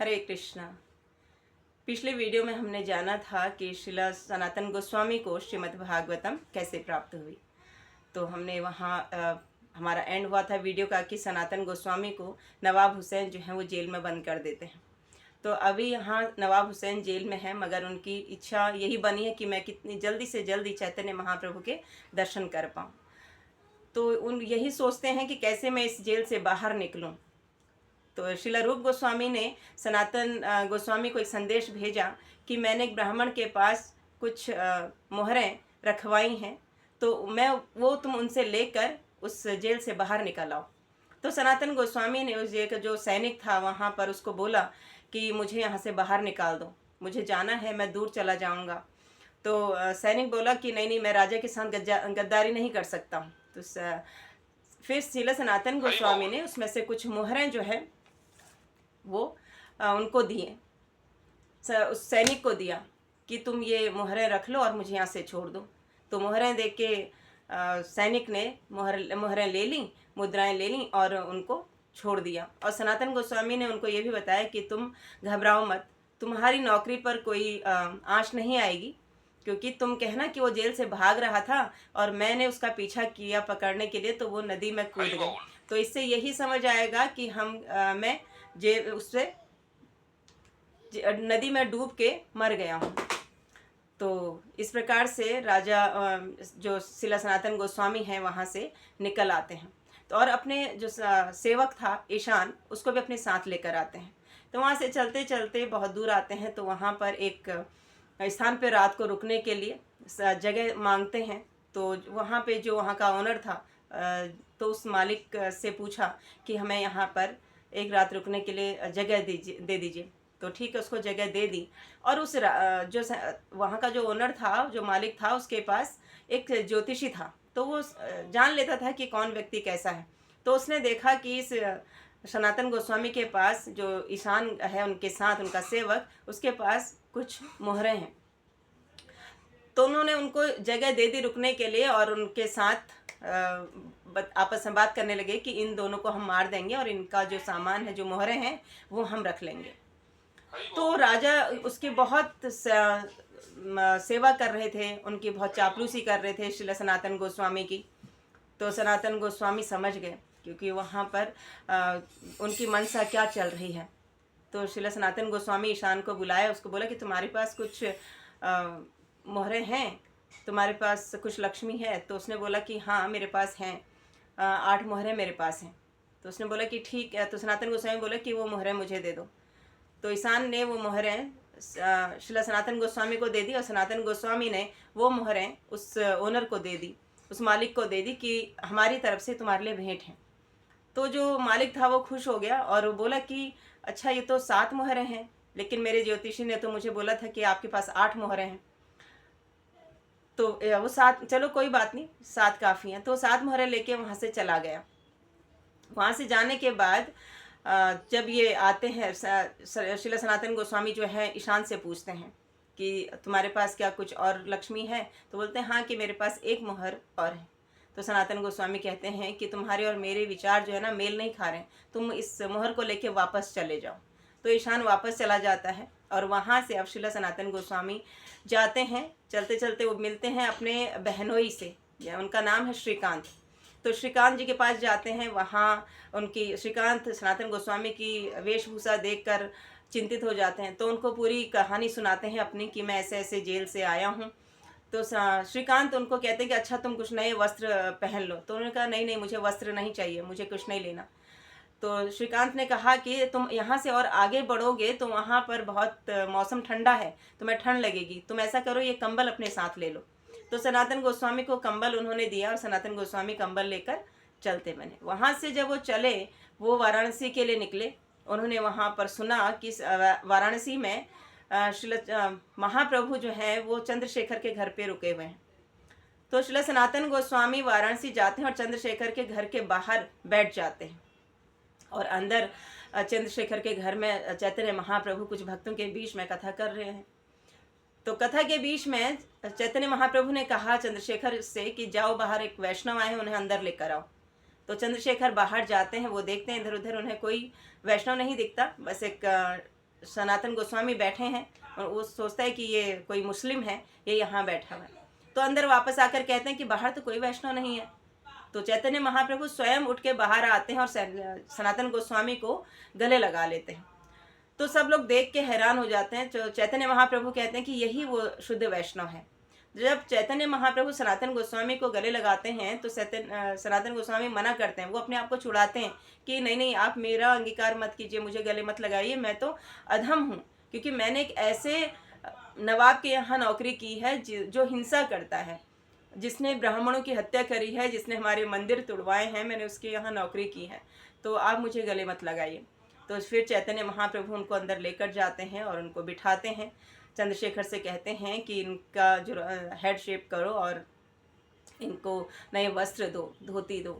हरे कृष्णा। पिछले वीडियो में हमने जाना था कि श्रीला सनातन गोस्वामी को श्रीमद् भागवतम कैसे प्राप्त हुई। तो हमने वहाँ हमारा एंड हुआ था वीडियो का कि सनातन गोस्वामी को नवाब हुसैन जो है वो जेल में बंद कर देते हैं। तो अभी यहाँ नवाब हुसैन जेल में है, मगर उनकी इच्छा यही बनी है कि मैं कितनी जल्दी से जल्दी चैतन्य महाप्रभु के दर्शन कर पाऊँ। तो उन यही सोचते हैं कि कैसे मैं इस जेल से बाहर निकलूँ। तो श्रील रूप गोस्वामी ने सनातन गोस्वामी को एक संदेश भेजा कि मैंने एक ब्राह्मण के पास कुछ मोहरें रखवाई हैं, तो मैं वो तुम उनसे लेकर उस जेल से बाहर निकल आओ। तो सनातन गोस्वामी ने उस एक जो सैनिक था वहाँ पर उसको बोला कि मुझे यहाँ से बाहर निकाल दो, मुझे जाना है, मैं दूर चला जाऊँगा। तो सैनिक बोला कि नहीं नहीं, मैं राजा के साथ गद्दारी नहीं कर सकता हूँ। तो फिर श्रील सनातन गोस्वामी ने उसमें से कुछ मोहरें जो है वो उनको दिए, उस सैनिक को दिया कि तुम ये मोहरें रख लो और मुझे यहाँ से छोड़ दो। तो मोहरें देख के सैनिक ने मोहरें ले ली, मुद्राएं ले ली और उनको छोड़ दिया। और सनातन गोस्वामी ने उनको ये भी बताया कि तुम घबराओ मत, तुम्हारी नौकरी पर कोई आँच नहीं आएगी, क्योंकि तुम कहना कि वो जेल से भाग रहा था और मैंने उसका पीछा किया पकड़ने के लिए, तो वो नदी में कूद गई। तो इससे यही समझ आएगा कि मैं उससे नदी में डूब के मर गया हूँ। तो इस प्रकार से राजा जो श्रील सनातन गोस्वामी हैं वहाँ से निकल आते हैं। तो और अपने जो सेवक था ईशान, उसको भी अपने साथ लेकर आते हैं। तो वहाँ से चलते चलते बहुत दूर आते हैं, तो वहाँ पर एक स्थान पर रात को रुकने के लिए जगह मांगते हैं। तो वहाँ पे जो वहाँ का ओनर था, तो उस मालिक से पूछा कि हमें यहाँ पर एक रात रुकने के लिए जगह दे दीजिए। तो ठीक है, उसको जगह दे दी। और उस जो वहाँ का जो ओनर था, जो मालिक था, उसके पास एक ज्योतिषी था। तो वो जान लेता था कि कौन व्यक्ति कैसा है। तो उसने देखा कि इस सनातन गोस्वामी के पास जो ईशान है, उनके साथ उनका सेवक, उसके पास कुछ मोहरें हैं। तो उन्होंने उनको जगह दे दी रुकने के लिए और उनके साथ आपस में बात करने लगे कि इन दोनों को हम मार देंगे और इनका जो सामान है, जो मोहरें हैं, वो हम रख लेंगे। तो राजा उसकी बहुत सेवा कर रहे थे, उनकी बहुत चापलूसी कर रहे थे श्रील सनातन गोस्वामी की। तो सनातन गोस्वामी समझ गए, क्योंकि वहाँ पर उनकी मनसा क्या चल रही है। तो श्रील सनातन गोस्वामी ईशान को बुलाया, उसको बोला कि तुम्हारे पास कुछ मोहरें हैं, तुम्हारे पास कुछ लक्ष्मी है। तो उसने बोला कि हाँ मेरे पास हैं, 8 मोहरें मेरे पास हैं। तो उसने बोला कि ठीक है। तो सनातन गोस्वामी बोला कि वो मोहरें मुझे दे दो। तो ईशान ने वो मोहरें श्रील सनातन गोस्वामी को दे दी और सनातन गोस्वामी ने वो मोहरें उस ओनर को दे दी, उस मालिक को दे दी कि हमारी तरफ से तुम्हारे लिए भेंट है। तो जो मालिक था वो खुश हो गया और वो बोला कि अच्छा, ये तो 7 मोहरें हैं, लेकिन मेरे ज्योतिषी ने तो मुझे बोला था कि आपके पास 8 मोहरें हैं। तो वो 7, चलो कोई बात नहीं, 7 काफ़ी हैं। तो 7 मोहरें लेके वहाँ से चला गया। वहाँ से जाने के बाद जब ये आते हैं, श्रील सनातन गोस्वामी जो है ईशान से पूछते हैं कि तुम्हारे पास क्या कुछ और लक्ष्मी है। तो बोलते हैं हाँ कि मेरे पास एक मोहर और है। तो सनातन गोस्वामी कहते हैं कि तुम्हारे और मेरे विचार जो है ना मेल नहीं खा रहे, तुम इस मोहर को लेके वापस चले जाओ। तो ईशान वापस चला जाता है और वहाँ से अब श्रील सनातन गोस्वामी जाते हैं। चलते चलते वो मिलते हैं अपने बहनोई से, या उनका नाम है श्रीकांत। तो श्रीकांत जी के पास जाते हैं। वहाँ उनकी श्रीकांत सनातन गोस्वामी की वेशभूषा देखकर चिंतित हो जाते हैं। तो उनको पूरी कहानी सुनाते हैं अपनी कि मैं ऐसे ऐसे जेल से आया हूँ। तो श्रीकांत उनको कहते हैं कि अच्छा तुम कुछ नए वस्त्र पहन लो। तो उन्होंने कहा नहीं नहीं, मुझे वस्त्र नहीं चाहिए, मुझे कुछ नहीं लेना। तो श्रीकांत ने कहा कि तुम यहाँ से और आगे बढ़ोगे तो वहाँ पर बहुत मौसम ठंडा है, तुम्हें ठंड लगेगी, तुम ऐसा करो ये कंबल अपने साथ ले लो। तो सनातन गोस्वामी को कंबल उन्होंने दिया और सनातन गोस्वामी कंबल लेकर चलते बने। वहाँ से जब वो चले, वो वाराणसी के लिए निकले। उन्होंने वहाँ पर सुना कि वाराणसी में श्रील महाप्रभु जो हैं वो चंद्रशेखर के घर पे रुके हुए हैं। तो श्रील सनातन गोस्वामी वाराणसी जाते हैं और चंद्रशेखर के घर के बाहर बैठ जाते हैं और अंदर चंद्रशेखर के घर में चैतन्य महाप्रभु कुछ भक्तों के बीच में कथा कर रहे हैं। तो कथा के बीच में चैतन्य महाप्रभु ने कहा चंद्रशेखर से कि जाओ, बाहर एक वैष्णव आए हैं, उन्हें अंदर लेकर आओ। तो चंद्रशेखर बाहर जाते हैं, वो देखते हैं इधर उधर, उन्हें कोई वैष्णव नहीं दिखता, बस एक सनातन गोस्वामी बैठे हैं और वो सोचता है कि ये कोई मुस्लिम है, ये यहाँ बैठा हुआ है। तो अंदर वापस आकर कहते हैं कि बाहर तो कोई वैष्णव नहीं है। तो चैतन्य महाप्रभु स्वयं उठ के बाहर आते हैं और सनातन गोस्वामी को गले लगा लेते हैं। तो सब लोग देख के हैरान हो जाते हैं। तो चैतन्य महाप्रभु कहते हैं कि यही वो शुद्ध वैष्णव है। जब चैतन्य महाप्रभु सनातन गोस्वामी को गले लगाते हैं तो सनातन गोस्वामी मना करते हैं, वो अपने आप को छुड़ाते हैं कि नहीं नहीं, आप मेरा अंगीकार मत कीजिए, मुझे गले मत लगाइए, मैं तो अधम हूँ, क्योंकि मैंने एक ऐसे नवाब के यहाँ नौकरी की है जो हिंसा करता है, जिसने ब्राह्मणों की हत्या करी है, जिसने हमारे मंदिर तोड़वाए हैं, मैंने उसके यहाँ नौकरी की है, तो आप मुझे गले मत लगाइए। तो फिर चैतन्य महाप्रभु उनको अंदर लेकर जाते हैं और उनको बिठाते हैं। चंद्रशेखर से कहते हैं कि इनका जो हेड शेप करो और इनको नए वस्त्र दो, धोती दो।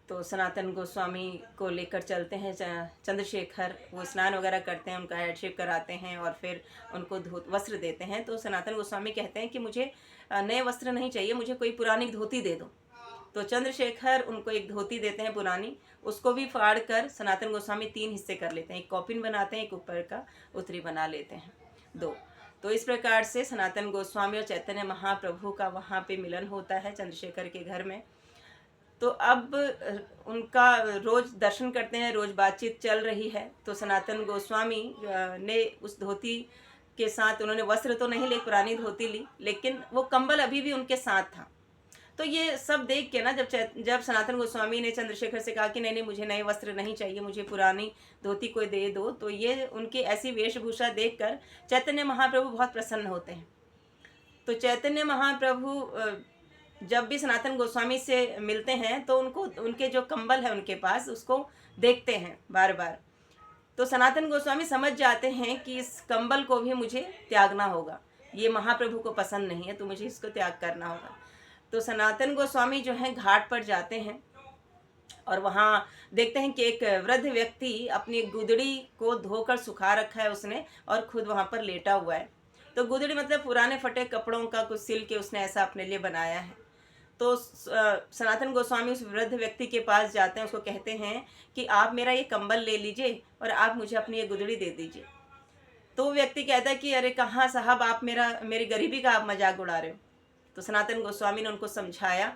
तो सनातन गोस्वामी को लेकर चलते हैं चंद्रशेखर, वो स्नान वगैरह करते हैं, उनका हेड शेप कराते हैं और फिर उनको वस्त्र देते हैं। तो सनातन गोस्वामी कहते हैं कि मुझे नए वस्त्र नहीं चाहिए, मुझे कोई पुरानी धोती दे दो। तो चंद्रशेखर उनको एक धोती देते हैं पुरानी, उसको भी फाड़ कर सनातन गोस्वामी 3 हिस्से कर लेते हैं, एक कॉपिन बनाते हैं, एक ऊपर का उत्तरी बना लेते हैं 2। तो इस प्रकार से सनातन गोस्वामी और चैतन्य महाप्रभु का वहाँ पे मिलन होता है चंद्रशेखर के घर में। तो अब उनका रोज दर्शन करते हैं, रोज बातचीत चल रही है। तो सनातन गोस्वामी ने उस धोती के साथ, उन्होंने वस्त्र तो नहीं ले, पुरानी धोती ली, लेकिन वो कंबल अभी भी उनके साथ था। तो ये सब देख के ना, जब सनातन गोस्वामी ने चंद्रशेखर से कहा कि नहीं नहीं, मुझे नए वस्त्र नहीं चाहिए, मुझे पुरानी धोती कोई दे दो, तो ये उनकी ऐसी वेशभूषा देखकर चैतन्य महाप्रभु बहुत प्रसन्न होते हैं। तो चैतन्य महाप्रभु जब भी सनातन गोस्वामी से मिलते हैं तो उनको, उनके जो कंबल है उनके पास, उसको देखते हैं बार बार। तो सनातन गोस्वामी समझ जाते हैं कि इस कंबल को भी मुझे त्यागना होगा, ये महाप्रभु को पसंद नहीं है, तो मुझे इसको त्याग करना होगा। तो सनातन गोस्वामी जो है घाट पर जाते हैं और वहाँ देखते हैं कि एक वृद्ध व्यक्ति अपनी गुदड़ी को धोकर सुखा रखा है उसने, और खुद वहाँ पर लेटा हुआ है। तो गुदड़ी मतलब पुराने फटे कपड़ों का कुछ सिल के उसने ऐसा अपने लिए बनाया है। तो सनातन गोस्वामी उस वृद्ध व्यक्ति के पास जाते हैं, उसको कहते हैं कि आप मेरा ये कंबल ले लीजिए और आप मुझे अपनी ये गुदड़ी दे दीजिए। तो वो व्यक्ति कहता है कि अरे कहाँ साहब, आप मेरी गरीबी का आप मजाक उड़ा रहे हो। तो सनातन गोस्वामी ने उनको समझाया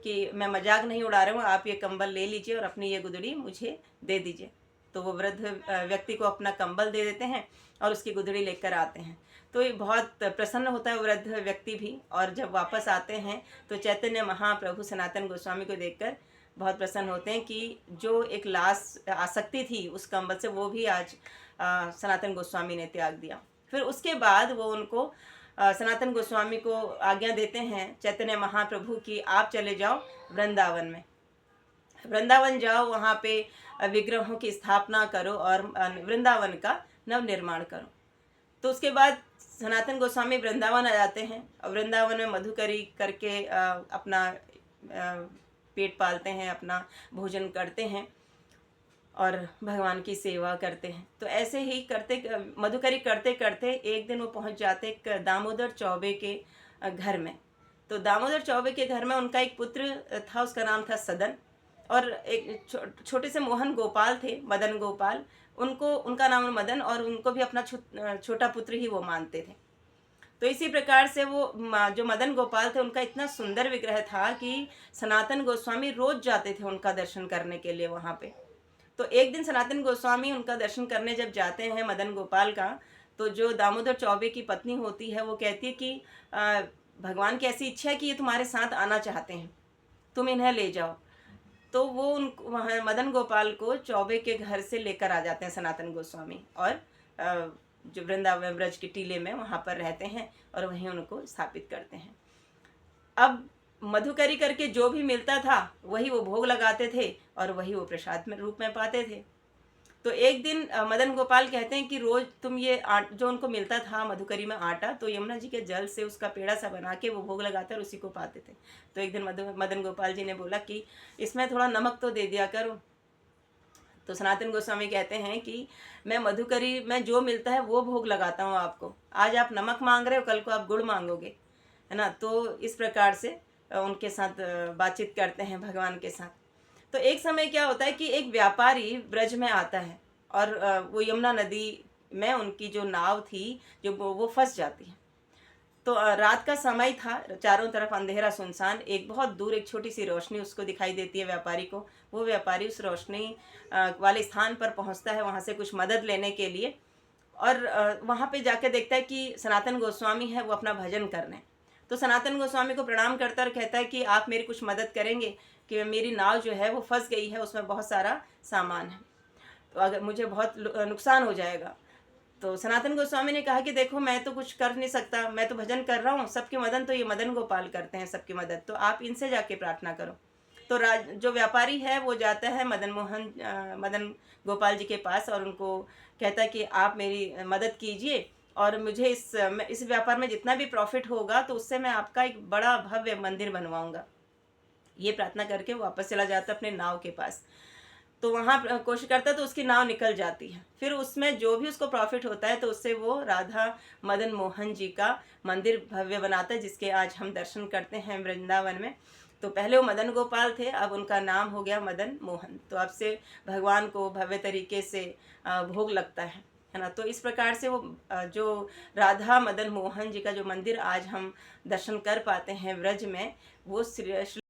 कि मैं मजाक नहीं उड़ा रहा हूँ, आप ये कंबल ले लीजिए और अपनी ये गुदड़ी मुझे दे दीजिए। तो वो वृद्ध व्यक्ति को अपना कंबल दे देते हैं और उसकी गुदड़ी लेकर आते हैं। तो ये बहुत प्रसन्न होता है वृद्ध व्यक्ति भी, और जब वापस आते हैं तो चैतन्य महाप्रभु सनातन गोस्वामी को देखकर बहुत प्रसन्न होते हैं कि जो एक लाश आसक्ति थी उस कंबल से, वो भी आज सनातन गोस्वामी ने त्याग दिया। फिर उसके बाद वो उनको सनातन गोस्वामी को आज्ञा देते हैं चैतन्य महाप्रभु की, आप चले जाओ वृंदावन में, वृंदावन जाओ, वहाँ पे विग्रहों की स्थापना करो और वृंदावन का नव निर्माण करो। तो उसके बाद सनातन गोस्वामी वृंदावन आ जाते हैं और वृंदावन में मधुकरी करके अपना पेट पालते हैं, अपना भोजन करते हैं और भगवान की सेवा करते हैं। तो ऐसे ही करते, मधुकरी करते करते एक दिन वो पहुंच जाते एक दामोदर चौबे के घर में। तो दामोदर चौबे के घर में उनका एक पुत्र था, उसका नाम था सदन, और एक छोटे से मोहन गोपाल थे, मदन गोपाल, उनका नाम मदन, और उनको भी अपना छोटा पुत्र ही वो मानते थे। तो इसी प्रकार से वो जो मदन गोपाल थे, उनका इतना सुंदर विग्रह था कि सनातन गोस्वामी रोज जाते थे उनका दर्शन करने के लिए वहाँ पे। तो एक दिन सनातन गोस्वामी उनका दर्शन करने जब जाते हैं मदन गोपाल का, तो जो दामोदर चौबे की पत्नी होती है वो कहती है कि भगवान की ऐसी इच्छा है कि ये तुम्हारे साथ आना चाहते हैं, तुम इन्हें ले जाओ। तो वो वहाँ मदन गोपाल को चौबे के घर से लेकर आ जाते हैं सनातन गोस्वामी, और जो वृंदावन ब्रज के टीले में वहाँ पर रहते हैं और वहीं उनको स्थापित करते हैं। अब मधुकरी करके जो भी मिलता था वही वो भोग लगाते थे और वही वो प्रसाद में रूप में पाते थे। तो एक दिन मदन गोपाल कहते हैं कि रोज तुम ये जो उनको मिलता था मधुकरी में आटा, तो यमुना जी के जल से उसका पेड़ा सा बना के वो भोग लगाते और उसी को पाते थे। तो एक दिन मदन गोपाल जी ने बोला कि इसमें थोड़ा नमक तो दे दिया करो। तो सनातन गोस्वामी कहते हैं कि मैं मधुकरी में जो मिलता है वो भोग लगाता हूँ आपको, आज आप नमक मांग रहे हो, कल को आप गुड़ मांगोगे, है ना। तो इस प्रकार से उनके साथ बातचीत करते हैं भगवान के साथ। तो एक समय क्या होता है कि एक व्यापारी ब्रज में आता है और वो यमुना नदी में उनकी जो नाव थी जो वो फंस जाती है। तो रात का समय था, चारों तरफ अंधेरा सुनसान, एक बहुत दूर एक छोटी सी रोशनी उसको दिखाई देती है व्यापारी को। वो व्यापारी उस रोशनी वाले स्थान पर पहुंचता है वहां से कुछ मदद लेने के लिए, और वहां पे जाके देखता है कि सनातन गोस्वामी है वो अपना भजन कर रहे हैं। तो सनातन गोस्वामी को प्रणाम करता और कहता है कि आप मेरी कुछ मदद करेंगे कि मेरी नाव जो है वो फंस गई है, उसमें बहुत सारा सामान है, तो अगर मुझे बहुत नुकसान हो जाएगा। तो सनातन गोस्वामी ने कहा कि देखो मैं तो कुछ कर नहीं सकता, मैं तो भजन कर रहा हूँ, सबकी मदन तो ये मदन गोपाल करते हैं सबकी मदद, तो आप इनसे जाके प्रार्थना करो। तो जो व्यापारी है वो जाता है मदन गोपाल जी के पास और उनको कहता है कि आप मेरी मदद कीजिए, और मुझे इस व्यापार में जितना भी प्रॉफिट होगा तो उससे मैं आपका एक बड़ा भव्य मंदिर बनवाऊंगा। ये प्रार्थना करके वो वापस चला जाता है अपने नाव के पास। तो वहाँ कोशिश करता है तो उसकी नाव निकल जाती है। फिर उसमें जो भी उसको प्रॉफिट होता है तो उससे वो राधा मदन मोहन जी का मंदिर भव्य बनाता है, जिसके आज हम दर्शन करते हैं वृंदावन में। तो पहले वो मदन गोपाल थे, अब उनका नाम हो गया मदन मोहन। तो अब से भगवान को भव्य तरीके से भोग लगता है ना। तो इस प्रकार से वो जो राधा मदन मोहन जी का जो मंदिर आज हम दर्शन कर पाते हैं व्रज में, वो श्री